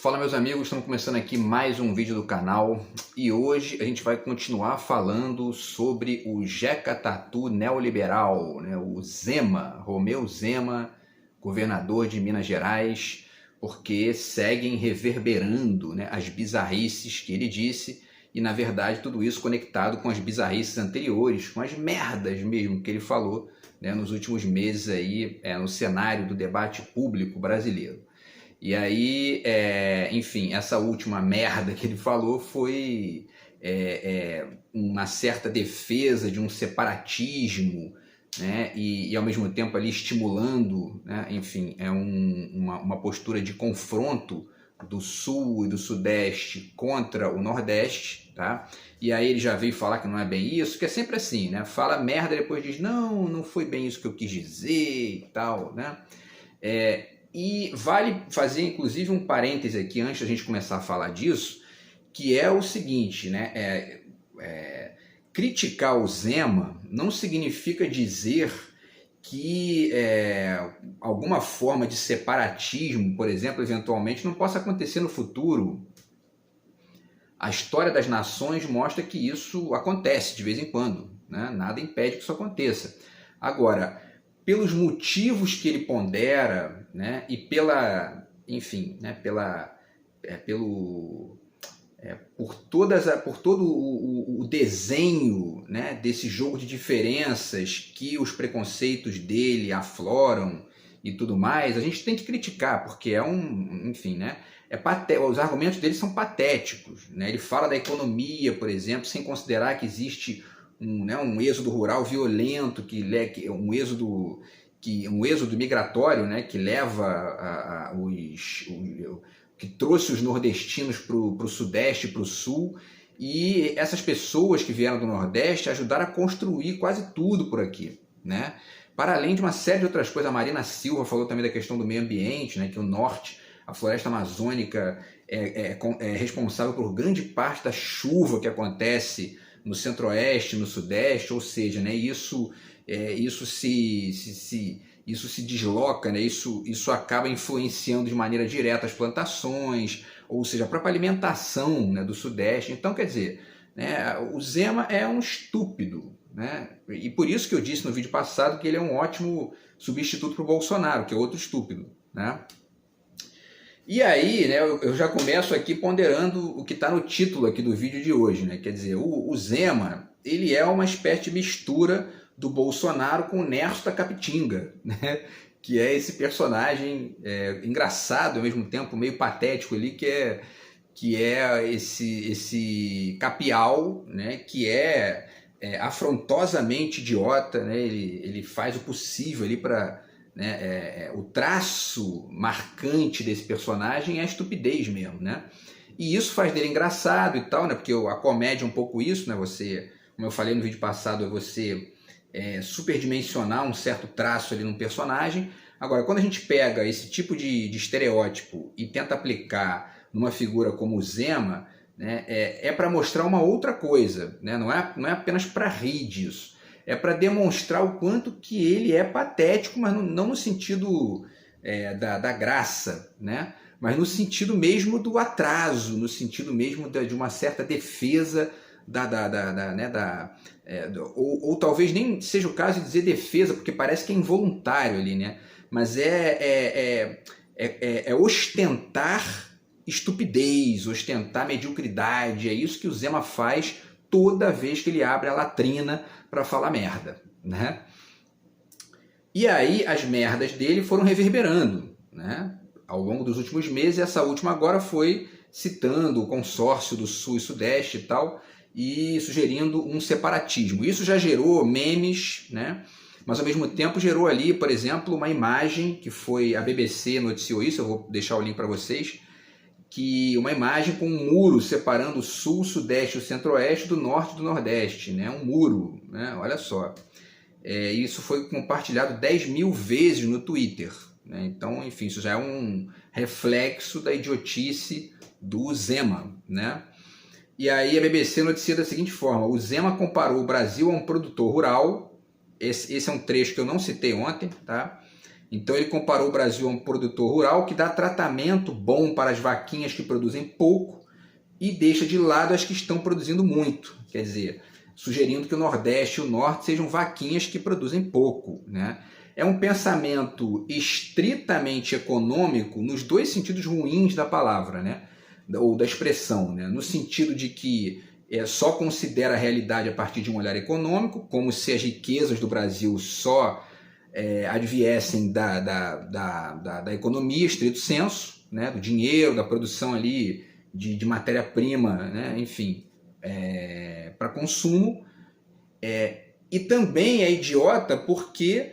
Fala meus amigos, estamos começando aqui mais um vídeo do canal e hoje a gente vai continuar falando sobre o Jeca Tatu neoliberal, né? O Zema, Romeu Zema, governador de Minas Gerais, porque seguem reverberando, né, as bizarrices que ele disse e na verdade tudo isso conectado com as bizarrices anteriores, com as merdas mesmo que ele falou, né, nos últimos meses aí, no cenário do debate público brasileiro. E aí, enfim, essa última merda que ele falou foi uma certa defesa de um separatismo, né? E ao mesmo tempo ali estimulando, né? Enfim, uma postura de confronto do Sul e do Sudeste contra o Nordeste, tá? E aí ele já veio falar que não é bem isso, que é sempre assim, né? Fala merda e depois diz, não foi bem isso que eu quis dizer e tal, né? E vale fazer, inclusive, um parêntese aqui, antes da gente começar a falar disso, que é o seguinte, né? Criticar o Zema não significa dizer que alguma forma de separatismo, por exemplo, eventualmente, não possa acontecer no futuro. A história das nações mostra que isso acontece de vez em quando, né? Nada impede que isso aconteça. Agora, pelos motivos que ele pondera, né, e pela, enfim, né, por todo o desenho, né, desse jogo de diferenças que os preconceitos dele afloram e tudo mais, a gente tem que criticar, porque enfim, né, os argumentos dele são patéticos, né? Ele fala da economia, por exemplo, sem considerar que existe um êxodo rural violento, um êxodo migratório, né, que leva que trouxe os nordestinos para o Sudeste e para o Sul, e essas pessoas que vieram do Nordeste ajudaram a construir quase tudo por aqui, né? Para além de uma série de outras coisas. A Marina Silva falou também da questão do meio ambiente, né, que o norte, a floresta amazônica é responsável por grande parte da chuva que acontece no centro-oeste, no sudeste, ou seja, né, isso se desloca, né, isso acaba influenciando de maneira direta as plantações, ou seja, a própria alimentação, né, do sudeste. Então, quer dizer, né, o Zema é um estúpido, né, e por isso que eu disse no vídeo passado que ele é um ótimo substituto para o Bolsonaro, que é outro estúpido, né? E aí, né, eu já começo aqui ponderando o que está no título aqui do vídeo de hoje, né? Quer dizer, o Zema, ele é uma espécie de mistura do Bolsonaro com o Nerso da Capitinga, né? Que é esse personagem engraçado, ao mesmo tempo meio patético ali, que é esse capial, né? Que é afrontosamente idiota, né? Ele faz o possível ali para... né, o traço marcante desse personagem é a estupidez mesmo, né? E isso faz dele engraçado e tal, né? Porque a comédia é um pouco isso, né? Você, como eu falei no vídeo passado, é você superdimensionar um certo traço ali num personagem. Agora, quando a gente pega esse tipo de estereótipo e tenta aplicar numa figura como o Zema, né, para mostrar uma outra coisa, né? Não é apenas para rir disso. É para demonstrar o quanto que ele é patético, mas não no sentido da graça, né? Mas no sentido mesmo do atraso, no sentido mesmo de uma certa defesa ou talvez nem seja o caso de dizer defesa, porque parece que é involuntário ali, né? Mas ostentar estupidez, ostentar mediocridade. É isso que o Zema faz toda vez que ele abre a latrina para falar merda, né? E aí as merdas dele foram reverberando, né, ao longo dos últimos meses. Essa última agora foi citando o consórcio do Sul e Sudeste e tal, e sugerindo um separatismo. Isso já gerou memes, né? Mas ao mesmo tempo gerou ali, por exemplo, uma imagem que foi... A BBC noticiou isso, eu vou deixar o link para vocês, que uma imagem com um muro separando o Sul, o Sudeste e o Centro-Oeste do Norte e do Nordeste, né? Um muro, né? Olha só. Isso foi compartilhado 10.000 vezes no Twitter, né? Então, enfim, isso já é um reflexo da idiotice do Zema, né? E aí a BBC noticia da seguinte forma: o Zema comparou o Brasil a um produtor rural. Esse é um trecho que eu não citei ontem, tá? Então ele comparou o Brasil a um produtor rural que dá tratamento bom para as vaquinhas que produzem pouco e deixa de lado as que estão produzindo muito. Quer dizer, sugerindo que o Nordeste e o Norte sejam vaquinhas que produzem pouco, né? É um pensamento estritamente econômico nos dois sentidos ruins da palavra, né? Ou da expressão, né? No sentido de que só considera a realidade a partir de um olhar econômico, como se as riquezas do Brasil só adviessem da economia, estrito senso, né? Do dinheiro, da produção ali de matéria-prima, né? Enfim, para consumo. E também é idiota porque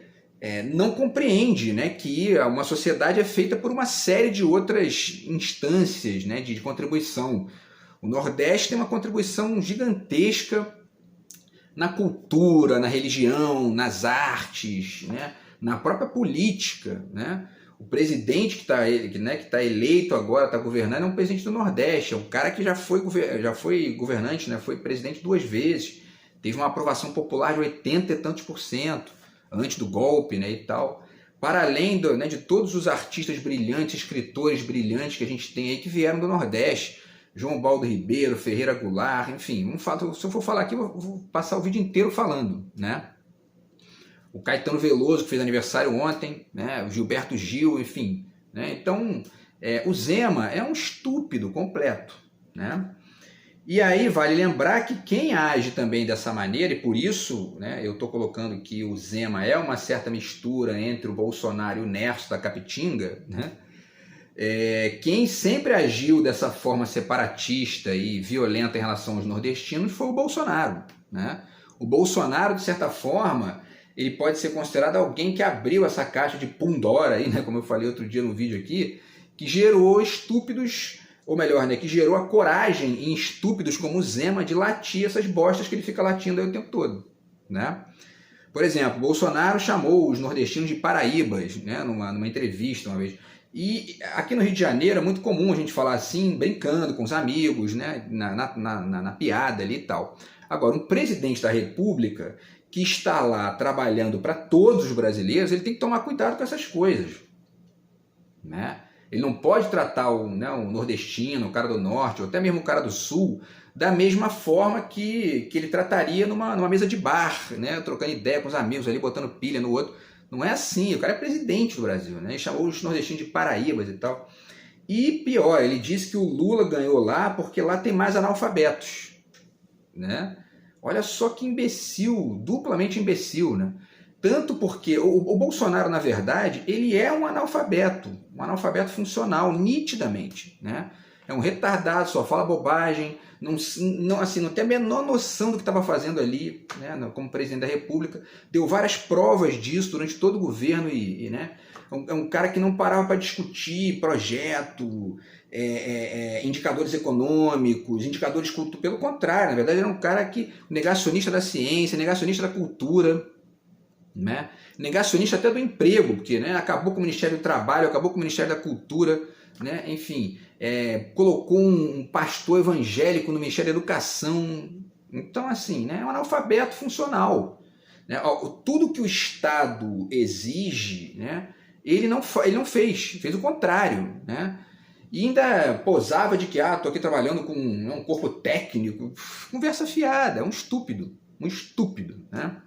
não compreende, né, que uma sociedade é feita por uma série de outras instâncias, né, de contribuição. O Nordeste tem uma contribuição gigantesca na cultura, na religião, nas artes, né, na própria política, né? O presidente que tá eleito agora, está governando, é um presidente do Nordeste, é um cara que já foi governante, né, foi presidente 2 vezes, teve uma aprovação popular de 80 e tantos %, antes do golpe, né, e tal. Para além de todos os artistas brilhantes, escritores brilhantes que a gente tem aí que vieram do Nordeste, João Baldo Ribeiro, Ferreira Goulart, enfim, se eu for falar aqui, eu vou passar o vídeo inteiro falando, né? O Caetano Veloso, que fez aniversário ontem, né? O Gilberto Gil, enfim, né? Então, o Zema é um estúpido completo, né? E aí vale lembrar que quem age também dessa maneira, e por isso, né, eu estou colocando que o Zema é uma certa mistura entre o Bolsonaro e o Nerso da Capitinga, né? Quem sempre agiu dessa forma separatista e violenta em relação aos nordestinos foi o Bolsonaro, né? O Bolsonaro, de certa forma, ele pode ser considerado alguém que abriu essa caixa de Pandora, aí, né, como eu falei outro dia no vídeo aqui, que gerou estúpidos, ou melhor, né, que gerou a coragem em estúpidos como o Zema de latir essas bostas que ele fica latindo aí o tempo todo, né? Por exemplo, Bolsonaro chamou os nordestinos de paraíbas, né, numa entrevista uma vez. E aqui no Rio de Janeiro é muito comum a gente falar assim, brincando com os amigos, né, na piada ali e tal. Agora, um presidente da República que está lá trabalhando para todos os brasileiros, ele tem que tomar cuidado com essas coisas, né? Ele não pode tratar o nordestino, o cara do norte, ou até mesmo o cara do sul, da mesma forma que ele trataria numa mesa de bar, né? Trocando ideia com os amigos ali, botando pilha no outro. Não é assim, o cara é presidente do Brasil, né? Ele chamou os nordestinos de paraíbas e tal. E pior, ele disse que o Lula ganhou lá porque lá tem mais analfabetos, né? Olha só que imbecil, duplamente imbecil, né? Tanto porque o Bolsonaro, na verdade, ele é um analfabeto funcional, nitidamente, né? É um retardado, só fala bobagem, não tem a menor noção do que estava fazendo ali, né, como presidente da República. Deu várias provas disso durante todo o governo né, é um cara que não parava para discutir projeto, indicadores econômicos, indicadores culturais. Pelo contrário, na verdade, era um cara negacionista da ciência, negacionista da cultura, né? Negacionista até do emprego, porque, né, acabou com o Ministério do Trabalho, acabou com o Ministério da Cultura, né? Enfim, colocou um pastor evangélico no Ministério da Educação. Então, assim, né, é um analfabeto funcional, né? Tudo que o Estado exige, né, ele não fez o contrário, né? E ainda posava de que estou aqui trabalhando com um corpo técnico. Conversa fiada, é um estúpido, né?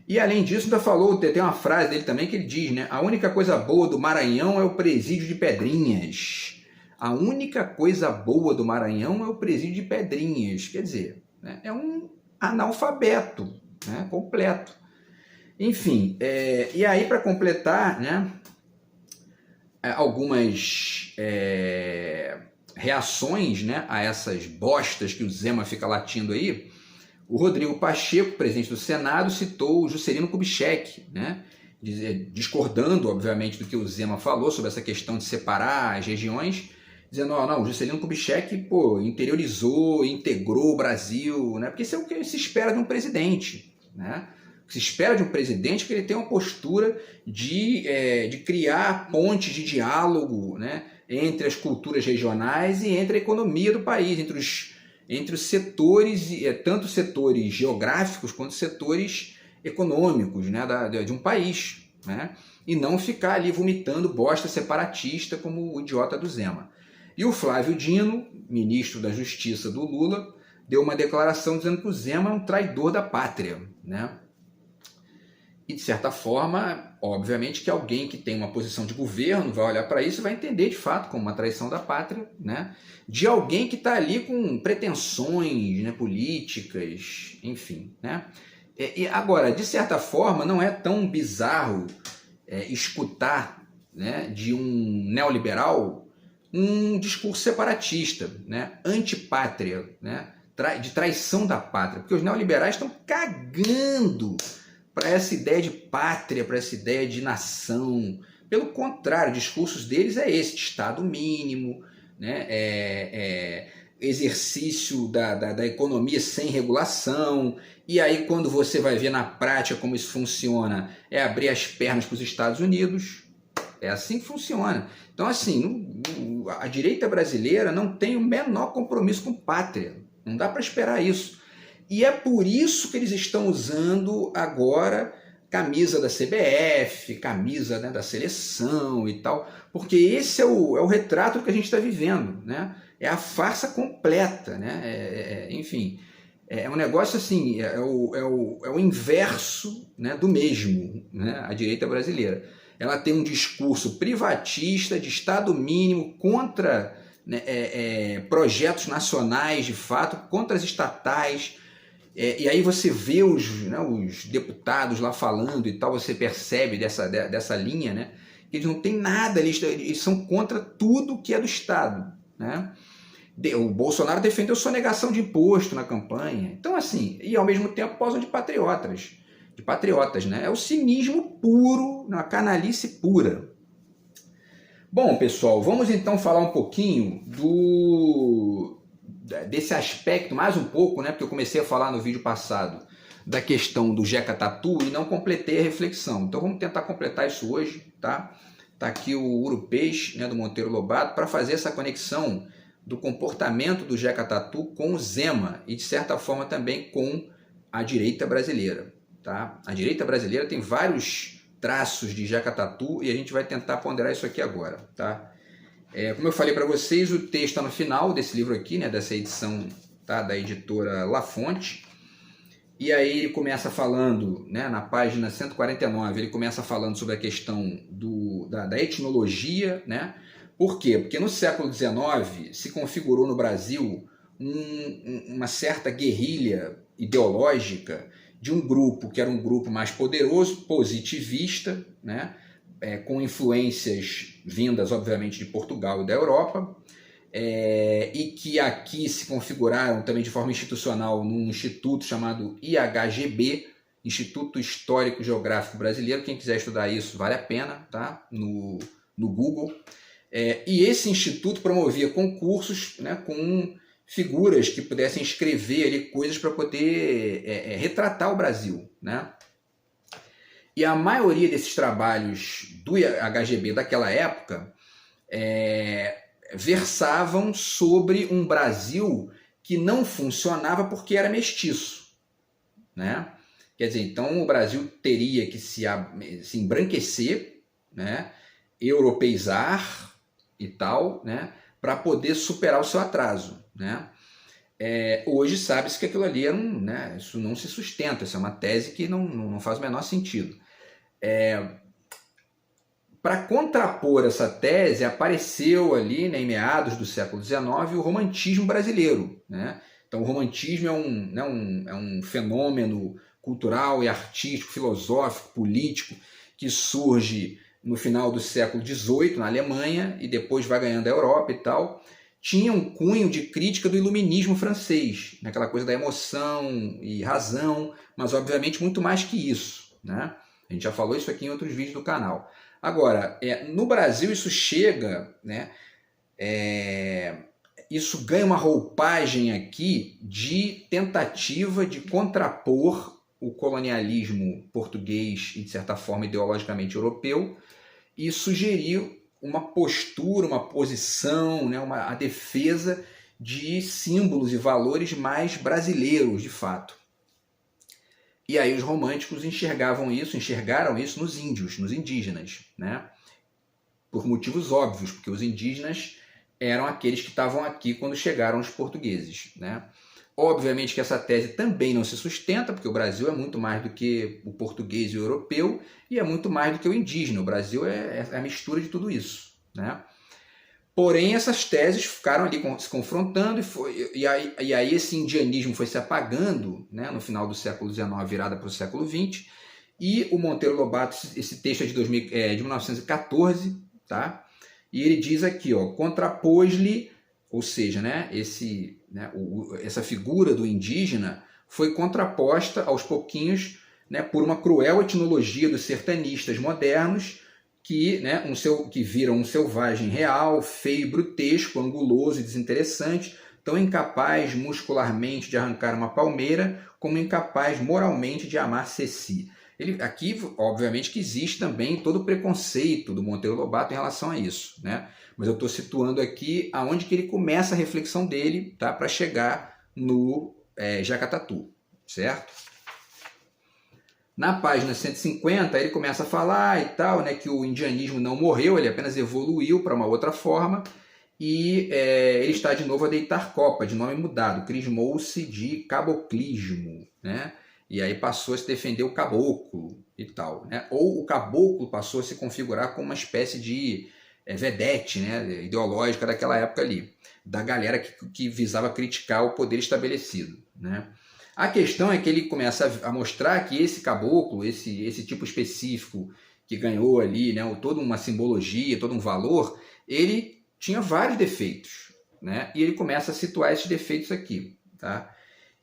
E além disso, ainda falou, tem uma frase dele também que ele diz, né? A única coisa boa do Maranhão é o presídio de Pedrinhas. A única coisa boa do Maranhão é o presídio de Pedrinhas. Quer dizer, né, é um analfabeto, né, completo. Enfim, e aí para completar, né, algumas reações, né, a essas bostas que o Zema fica latindo aí. O Rodrigo Pacheco, presidente do Senado, citou o Juscelino Kubitschek, né, discordando, obviamente, do que o Zema falou sobre essa questão de separar as regiões, dizendo, o Juscelino Kubitschek, interiorizou, integrou o Brasil, né, porque isso é o que se espera de um presidente, né? O que se espera de um presidente é que ele tenha uma postura de criar pontes de diálogo, né, entre as culturas regionais e entre a economia do país, entre os setores, tanto setores geográficos quanto setores econômicos, né, de um país, né? e não ficar ali vomitando bosta separatista como o idiota do Zema. E o Flávio Dino, ministro da Justiça do Lula, deu uma declaração dizendo que o Zema é um traidor da pátria, né? E, de certa forma, obviamente que alguém que tem uma posição de governo vai olhar para isso e vai entender, de fato, como uma traição da pátria, né? De alguém que está ali com pretensões, né, políticas, enfim, né? E agora, de certa forma, não é tão bizarro escutar, né, de um neoliberal um discurso separatista, né, antipátria, né, de traição da pátria, porque os neoliberais estão cagando para essa ideia de pátria, para essa ideia de nação. Pelo contrário, os discursos deles é esse, de Estado mínimo, né, exercício da economia sem regulação, e aí quando você vai ver na prática como isso funciona, é abrir as pernas para os Estados Unidos. É assim que funciona. Então, assim, a direita brasileira não tem o menor compromisso com pátria. Não dá para esperar isso. E é por isso que eles estão usando agora camisa da CBF, camisa, né, da seleção e tal, porque esse é o retrato que a gente está vivendo, né? É a farsa completa, né? Enfim, é um negócio assim, é o inverso, né, do mesmo, né? A direita brasileira. Ela tem um discurso privatista, de Estado mínimo, contra, né, projetos nacionais, de fato, contra as estatais. E aí você vê os deputados lá falando e tal, você percebe dessa linha, né, que eles não têm nada, eles são contra tudo que é do Estado, né? O Bolsonaro defendeu sonegação de imposto na campanha. Então, assim, e ao mesmo tempo posam de patriotas, né? É o cinismo puro, uma canalice pura. Bom, pessoal, vamos então falar um pouquinho desse aspecto, mais um pouco, né? Porque eu comecei a falar no vídeo passado da questão do Jeca Tatu e não completei a reflexão. Então vamos tentar completar isso hoje, tá? Tá aqui o Urupês, né, do Monteiro Lobato, para fazer essa conexão do comportamento do Jeca Tatu com o Zema e, de certa forma, também com a direita brasileira. Tá? A direita brasileira tem vários traços de Jeca Tatu e a gente vai tentar ponderar isso aqui agora. Tá? Como eu falei para vocês, o texto está no final desse livro aqui, né, dessa edição, tá, da editora La Fonte. E aí ele começa falando, né, na página 149, ele começa falando sobre a questão da etnologia, né? Por quê? Porque no século XIX se configurou no Brasil uma certa guerrilha ideológica de um grupo que era um grupo mais poderoso, positivista, né? Com influências vindas, obviamente, de Portugal e da Europa, e que aqui se configuraram também de forma institucional num instituto chamado IHGB, Instituto Histórico Geográfico Brasileiro. Quem quiser estudar isso, vale a pena, tá? No Google. E esse instituto promovia concursos, né, com figuras que pudessem escrever ali coisas para poder retratar o Brasil, né? E a maioria desses trabalhos do HGB daquela época versavam sobre um Brasil que não funcionava porque era mestiço, né? Quer dizer, então o Brasil teria que se embranquecer, né, europeizar e tal, né, para poder superar o seu atraso, né? Hoje sabe-se que aquilo ali né, isso não se sustenta, isso é uma tese que não faz o menor sentido. Para contrapor essa tese, apareceu ali, né, em meados do século XIX, o romantismo brasileiro, né? Então o romantismo é um fenômeno cultural e artístico, filosófico, político, que surge no final do século XVIII, na Alemanha, e depois vai ganhando a Europa e tal. Tinha um cunho de crítica do iluminismo francês, aquela coisa da emoção e razão, mas obviamente muito mais que isso, né? A gente já falou isso aqui em outros vídeos do canal. Agora, no Brasil isso chega, né? Isso ganha uma roupagem aqui de tentativa de contrapor o colonialismo português e, de certa forma, ideologicamente europeu, e sugerir uma postura, uma posição, né, a defesa de símbolos e valores mais brasileiros, de fato. E aí os românticos enxergaram isso nos índios, nos indígenas, né? Por motivos óbvios, porque os indígenas eram aqueles que estavam aqui quando chegaram os portugueses, né? Obviamente que essa tese também não se sustenta, porque o Brasil é muito mais do que o português e o europeu, e é muito mais do que o indígena. O Brasil é a mistura de tudo isso, né? Porém, essas teses ficaram ali se confrontando, e aí esse indianismo foi se apagando, né, no final do século XIX, virada para o século XX, e o Monteiro Lobato, esse texto é de 1914, tá? E ele diz aqui, ó, contrapôs-lhe, ou seja, né, essa figura do indígena foi contraposta aos pouquinhos, né, por uma cruel etnologia dos sertanistas modernos, que viram um selvagem real, feio e brutesco, anguloso e desinteressante, tão incapaz muscularmente de arrancar uma palmeira, como incapaz moralmente de amar Ceci. Aqui, obviamente, que existe também todo o preconceito do Monteiro Lobato em relação a isso, né? Mas eu estou situando aqui aonde que ele começa a reflexão dele, tá? Para chegar no Jeca Tatu, certo? Na página 150, ele começa a falar e tal, né, que o indianismo não morreu, ele apenas evoluiu para uma outra forma, e ele está de novo a deitar copa, de nome mudado, crismou-se de caboclismo, né? E aí passou a se defender o caboclo e tal, né? Ou o caboclo passou a se configurar como uma espécie de vedete, né, ideológica daquela época ali, da galera que visava criticar o poder estabelecido, né? A questão é que ele começa a mostrar que esse caboclo, esse tipo específico que ganhou ali, né, toda uma simbologia, todo um valor, ele tinha vários defeitos, né? E ele começa a situar esses defeitos aqui, tá?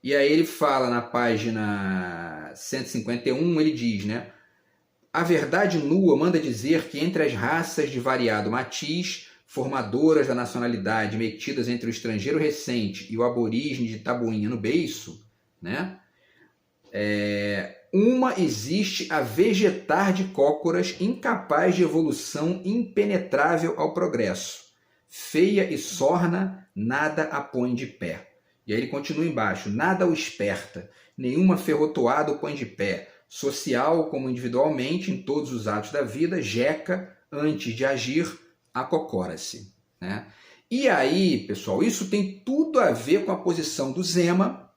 E aí ele fala na página 151, ele diz, né? A verdade nua manda dizer que entre as raças de variado matiz, formadoras da nacionalidade metidas entre o estrangeiro recente e o aborígene de tabuinha no beiço, né? Uma existe a vegetar de cócoras, incapaz de evolução, impenetrável ao progresso. Feia e sorna, nada a põe de pé. E aí ele continua embaixo. Nada o esperta, nenhuma ferrotoada o põe de pé. Social como individualmente, em todos os atos da vida, Jeca, antes de agir, acocora-se, né? E aí, pessoal, isso tem tudo a ver com a posição do Zema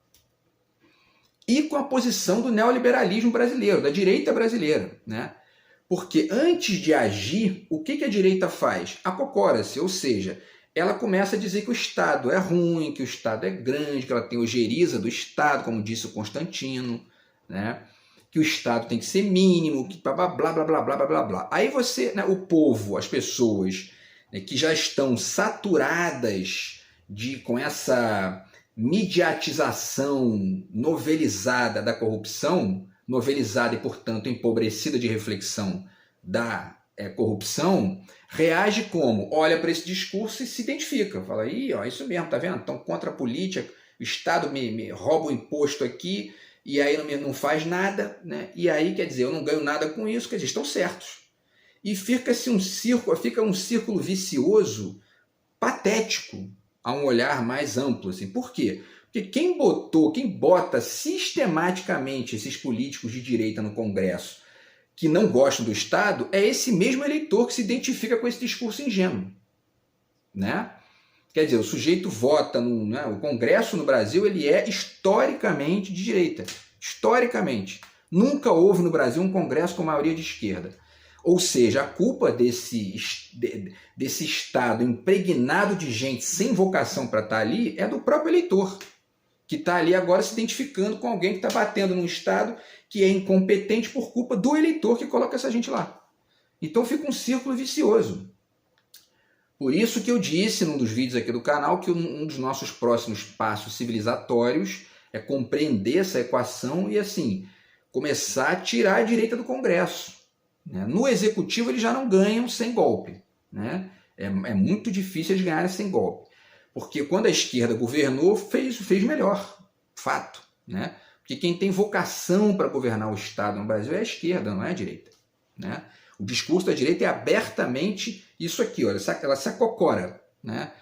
e com a posição do neoliberalismo brasileiro, da direita brasileira, né? Porque antes de agir, o que a direita faz? Acocora-se, ou seja, ela começa a dizer que o Estado é ruim, que o Estado é grande, que ela tem ojeriza do Estado, como disse o Constantino, né? Que o Estado tem que ser mínimo, que blá, blá, blá, blá, blá, blá, blá, blá. Aí você, né, o povo, as pessoas, né, que já estão saturadas com essa mediatização novelizada da corrupção, novelizada e, portanto, empobrecida de reflexão da corrupção, reage como? Olha para esse discurso e se identifica. Fala, isso mesmo, tá vendo? Estão contra a política, o Estado me rouba o imposto aqui, e aí não faz nada, né? E aí, quer dizer, eu não ganho nada com isso, quer dizer, estão certos. E fica um círculo vicioso, patético, a um olhar mais amplo. Assim. Por quê? Porque quem bota sistematicamente esses políticos de direita no Congresso que não gostam do Estado, é esse mesmo eleitor que se identifica com esse discurso ingênuo, né? Quer dizer, o sujeito vota o Congresso no Brasil, ele é historicamente de direita. Historicamente. Nunca houve no Brasil um Congresso com maioria de esquerda. Ou seja, a culpa desse Estado impregnado de gente sem vocação para estar ali é do próprio eleitor, que está ali agora se identificando com alguém que está batendo num Estado que é incompetente por culpa do eleitor que coloca essa gente lá. Então fica um círculo vicioso. Por isso que eu disse num dos vídeos aqui do canal que um dos nossos próximos passos civilizatórios é compreender essa equação e, assim, começar a tirar a direita do Congresso. Né? No Executivo eles já não ganham sem golpe. Né? É muito difícil eles ganharem sem golpe. Porque quando a esquerda governou, fez melhor. Fato. Né? Porque quem tem vocação para governar o Estado no Brasil é a esquerda, não é a direita. Né? O discurso da direita é abertamente isso aqui, olha, ela se acocora, né?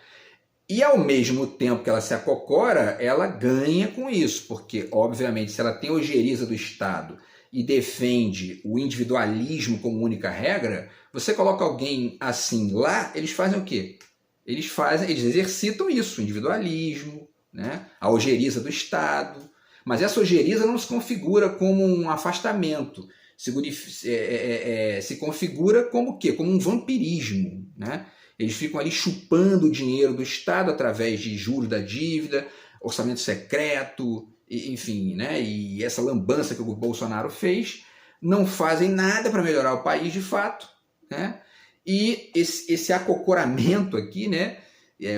E ao mesmo tempo que ela se acocora, ela ganha com isso, porque, obviamente, se ela tem ojeriza do Estado e defende o individualismo como única regra, você coloca alguém assim lá, eles fazem o quê? Eles exercitam isso, o individualismo, né? A ojeriza do Estado. Mas essa ojeriza não se configura como um afastamento, se configura como o quê? Como um vampirismo, né? Eles ficam ali chupando o dinheiro do Estado através de juros da dívida, orçamento secreto, enfim, né? E essa lambança que o Bolsonaro fez, não fazem nada para melhorar o país de fato, né? E esse acocoramento aqui, né?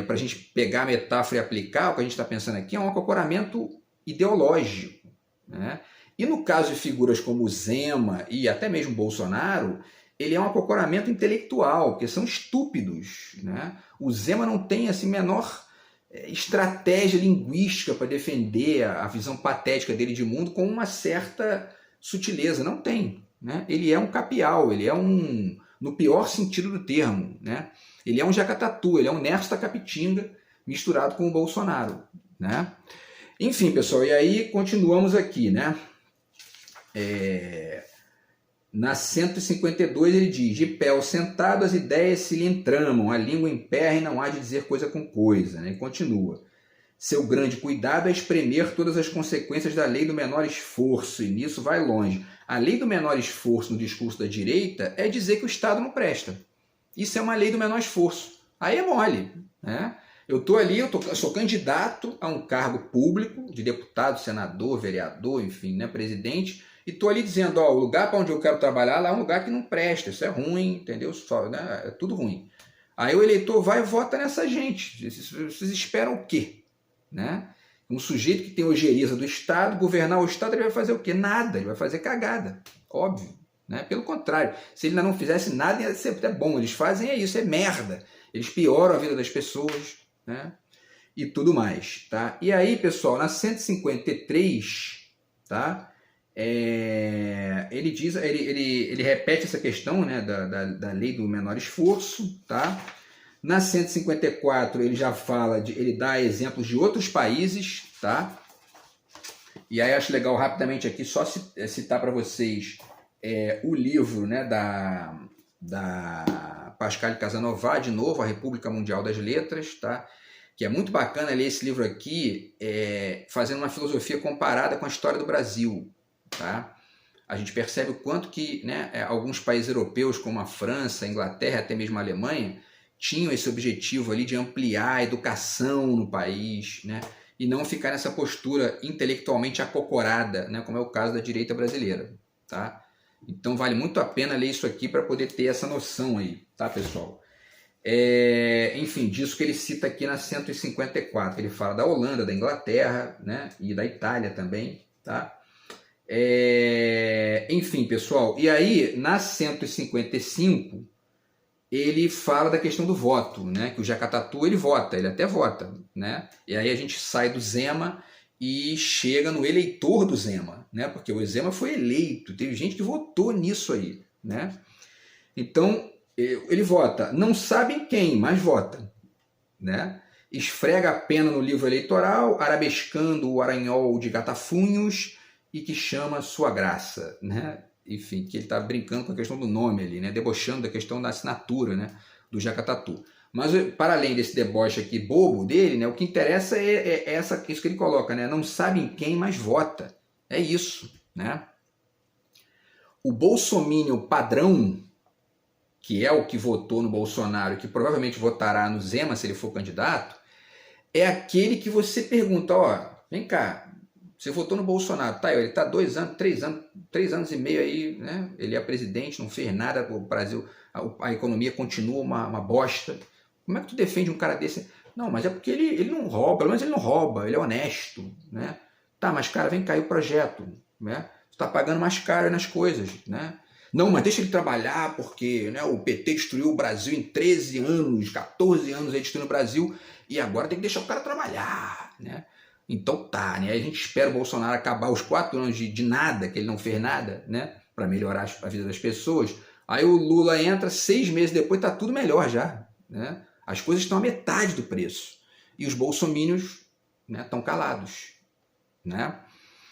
Para a gente pegar a metáfora e aplicar, o que a gente está pensando aqui é um acocoramento ideológico, né? E no caso de figuras como Zema e até mesmo Bolsonaro, ele é um acocoramento intelectual, porque são estúpidos, né? O Zema não tem assim menor estratégia linguística para defender a visão patética dele de mundo com uma certa sutileza. Não tem, né? Ele é um capial, ele é um, no pior sentido do termo, né? Ele é um jacatatu, ele é um Nerso da Capitinga misturado com o Bolsonaro, né? Enfim, pessoal, e aí continuamos aqui, né? Na 152 ele diz: de pé ou sentado as ideias se lhe entramam, a língua emperra e não há de dizer coisa com coisa, né? E continua: seu grande cuidado é espremer todas as consequências da lei do menor esforço, e nisso vai longe. A lei do menor esforço no discurso da direita é dizer que o Estado não presta. Isso é uma lei do menor esforço. Aí é mole, né? Eu estou ali, eu sou candidato a um cargo público, de deputado, senador, vereador, enfim, né, presidente, e estou ali dizendo, ó, o lugar para onde eu quero trabalhar lá é um lugar que não presta, isso é ruim, entendeu? Só, né, é tudo ruim. Aí o eleitor vai e vota nessa gente. Vocês esperam o quê? Né? Um sujeito que tem ojeriza do Estado, governar o Estado, ele vai fazer o quê? Nada, ele vai fazer cagada, óbvio. Né? Pelo contrário, se ele ainda não fizesse nada, ia ser até bom. Eles fazem isso, é merda. Eles pioram a vida das pessoas, né? E tudo mais. Tá? E aí, pessoal, na 153, tá? Ele diz, ele repete essa questão, né, da lei do menor esforço. Tá? Na 154, ele já fala, ele dá exemplos de outros países. Tá? E aí acho legal rapidamente aqui só citar para vocês o livro, né, da Pascal Casanova, de novo, A República Mundial das Letras, tá? Que é muito bacana ler esse livro aqui, fazendo uma filosofia comparada com a história do Brasil. Tá? A gente percebe o quanto que, né, alguns países europeus, como a França, a Inglaterra, até mesmo a Alemanha, tinham esse objetivo ali de ampliar a educação no país, né? E não ficar nessa postura intelectualmente acocorada, né, como é o caso da direita brasileira. Tá? Então vale muito a pena ler isso aqui para poder ter essa noção aí, tá, pessoal? Enfim, disso que ele cita aqui na 154. Ele fala da Holanda, da Inglaterra, né, e da Itália também, tá? Enfim, pessoal, e aí na 155 ele fala da questão do voto, né? Que o Jacatatu ele vota, ele até vota, né? E aí a gente sai do Zema e chega no eleitor do Zema, né? Porque o Zema foi eleito, teve gente que votou nisso aí, né? Então ele vota, não sabem quem, mas vota, né? Esfrega a pena no livro eleitoral, arabescando o aranhol de gatafunhos e que chama sua graça, né? Enfim, que ele está brincando com a questão do nome ali, né? Debochando da questão da assinatura, né, do Jacatatu. Mas, para além desse deboche aqui bobo dele, né, o que interessa é isso que ele coloca, né? Não sabem quem, mas vota. É isso, né? O bolsominion padrão, que é o que votou no Bolsonaro, que provavelmente votará no Zema se ele for candidato, é aquele que você pergunta, ó, vem cá, você votou no Bolsonaro, tá? Ele está 2 anos, 3 anos e meio aí, né? Ele é presidente, não fez nada, o Brasil, a economia continua uma bosta. Como é que tu defende um cara desse? Não, mas é porque ele não rouba, pelo menos ele não rouba, ele é honesto, né? Tá, mas cara, vem cá o projeto, né? Tu tá pagando mais caro nas coisas, né? Não, mas deixa ele trabalhar porque, né, o PT destruiu o Brasil em 13 anos, 14 anos aí destruindo o Brasil e agora tem que deixar o cara trabalhar, né? Então tá, né? A gente espera o Bolsonaro acabar os 4 anos de nada, que ele não fez nada, né? Para melhorar a vida das pessoas. Aí o Lula entra, 6 meses depois tá tudo melhor já, né? As coisas estão a metade do preço. e os bolsomínios, né, estão calados, né?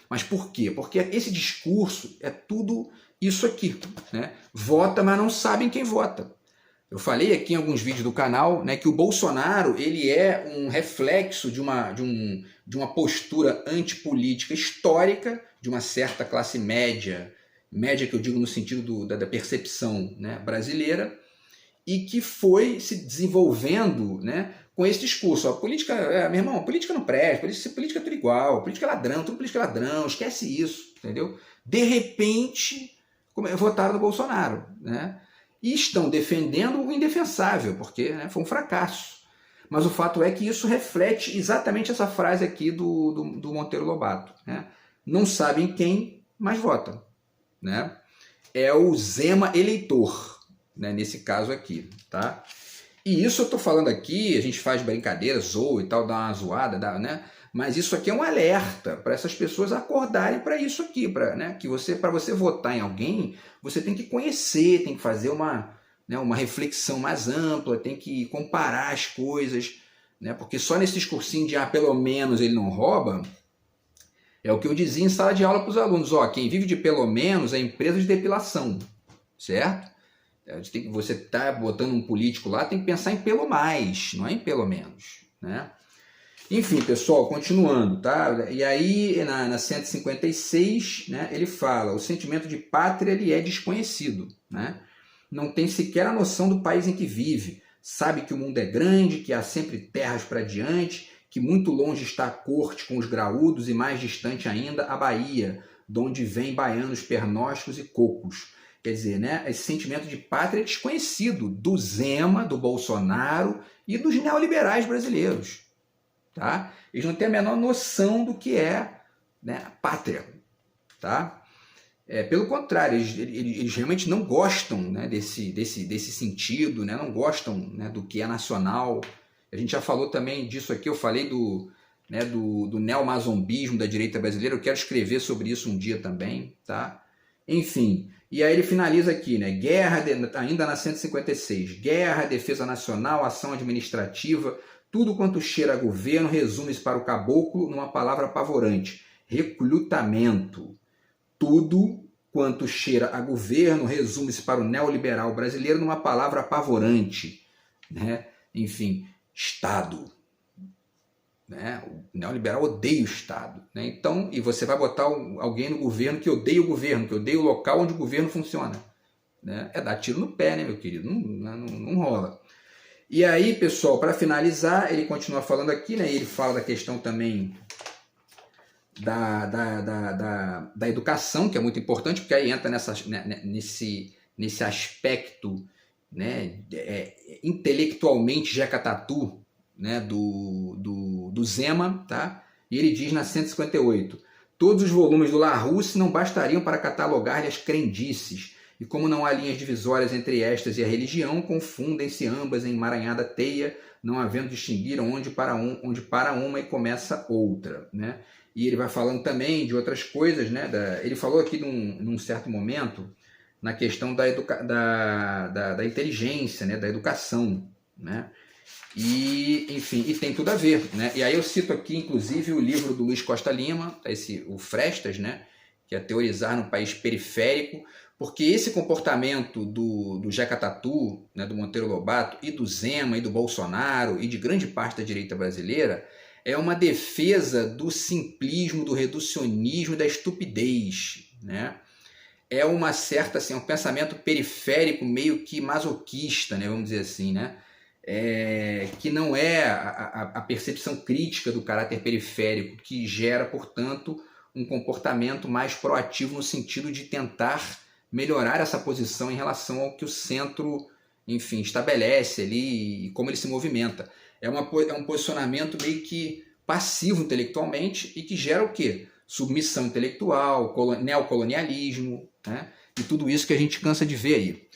Mas por quê? Porque esse discurso é tudo isso aqui, né? Vota, mas não sabem quem vota. Eu falei aqui em alguns vídeos do canal, né, que o Bolsonaro ele é um reflexo de uma postura antipolítica histórica de uma certa classe média, média que eu digo no sentido da percepção, né, brasileira, e que foi se desenvolvendo, né, com esse discurso. A política, meu irmão, a política não presta, política é tudo igual, política é ladrão, tudo política é ladrão, esquece isso, entendeu? De repente, votaram no Bolsonaro, né? E estão defendendo o indefensável, porque, né, foi um fracasso. Mas o fato é que isso reflete exatamente essa frase aqui do Monteiro Lobato, né? Não sabem quem, mas votam, né? É o Zema eleitor, né, nesse caso aqui, tá? E isso eu tô falando aqui, a gente faz brincadeira, zoa e tal, dá uma zoada, né? Mas isso aqui é um alerta para essas pessoas acordarem para isso aqui, né? Que para você votar em alguém, você tem que conhecer, tem que fazer uma reflexão mais ampla, tem que comparar as coisas, né? Porque só nesse discursinho de pelo menos ele não rouba, é o que eu dizia em sala de aula para os alunos, quem vive de pelo menos é empresa de depilação, certo? Você está botando um político lá, tem que pensar em pelo mais, não é em pelo menos, né? Enfim, pessoal, continuando, tá? E aí, na 156, né, ele fala, o sentimento de pátria ele é desconhecido, né? Não tem sequer a noção do país em que vive, sabe que o mundo é grande, que há sempre terras para diante, que muito longe está a corte com os graúdos e mais distante ainda a Bahia, de onde vêm baianos pernósticos e cocos. Quer dizer, né, esse sentimento de pátria é desconhecido do Zema, do Bolsonaro e dos neoliberais brasileiros. Tá? Eles não têm a menor noção do que é, né, pátria. Tá? Pelo contrário, eles realmente não gostam, né, desse sentido, né, não gostam, né, do que é nacional. A gente já falou também disso aqui, eu falei do neomazombismo da direita brasileira, eu quero escrever sobre isso um dia também. Tá? Enfim, e aí ele finaliza aqui, né? Ainda na 156, guerra, defesa nacional, ação administrativa, tudo quanto cheira a governo resume-se para o caboclo numa palavra apavorante: recrutamento. Tudo quanto cheira a governo resume-se para o neoliberal brasileiro numa palavra apavorante, né? Enfim, Estado. Né? O neoliberal odeia o Estado. Né? Então, e você vai botar alguém no governo que odeia o governo, que odeia o local onde o governo funciona. Né? É dar tiro no pé, né, meu querido? Não rola. E aí, pessoal, para finalizar, ele continua falando aqui, né? Ele fala da questão também da educação, que é muito importante, porque aí entra nesse aspecto, né, intelectualmente Jeca Tatu, né, do Zema, tá? E ele diz na 158, todos os volumes do Larousse não bastariam para catalogar-lhe as crendices, e como não há linhas divisórias entre estas e a religião, confundem-se ambas em emaranhada teia, não havendo distinguir onde para uma e começa outra, né? E ele vai falando também de outras coisas, né? Ele falou aqui num certo momento na questão da inteligência, né? Da educação, né? E, enfim, e tem tudo a ver, né? E aí eu cito aqui, inclusive, o livro do Luiz Costa Lima, o Frestas, né? Que é Teorizar no País Periférico, porque esse comportamento do Jeca Tatu, né, do Monteiro Lobato, e do Zema, e do Bolsonaro, e de grande parte da direita brasileira, é uma defesa do simplismo, do reducionismo, da estupidez, né? É uma certa, assim, um pensamento periférico meio que masoquista, né, vamos dizer assim, né? Que não é a percepção crítica do caráter periférico, que gera, portanto, um comportamento mais proativo no sentido de tentar melhorar essa posição em relação ao que o centro, enfim, estabelece ali e como ele se movimenta. É um posicionamento meio que passivo intelectualmente e que gera o quê? Submissão intelectual, neocolonialismo, né? E tudo isso que a gente cansa de ver aí.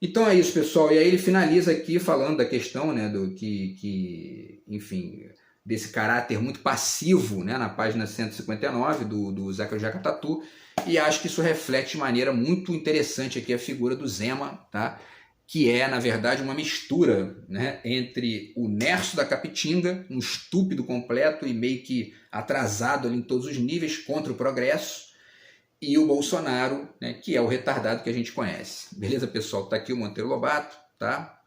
Então é isso, pessoal. E aí ele finaliza aqui falando da questão, né, enfim, desse caráter muito passivo, né, na página 159 do Jeca Tatu, e acho que isso reflete de maneira muito interessante aqui a figura do Zema, tá? que é, na verdade, uma mistura, né, entre o Nerso da Capitinga, um estúpido completo e meio que atrasado ali em todos os níveis contra o progresso, e o Bolsonaro, né, que é o retardado que a gente conhece. Beleza, pessoal? Tá aqui o Monteiro Lobato, tá?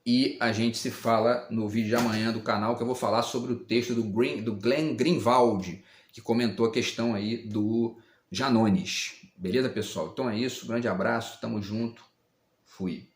E a gente se fala no vídeo de amanhã do canal, que eu vou falar sobre o texto do Glenn Greenwald, que comentou a questão aí do Janones. Beleza, pessoal? Então é isso, grande abraço, tamo junto, fui.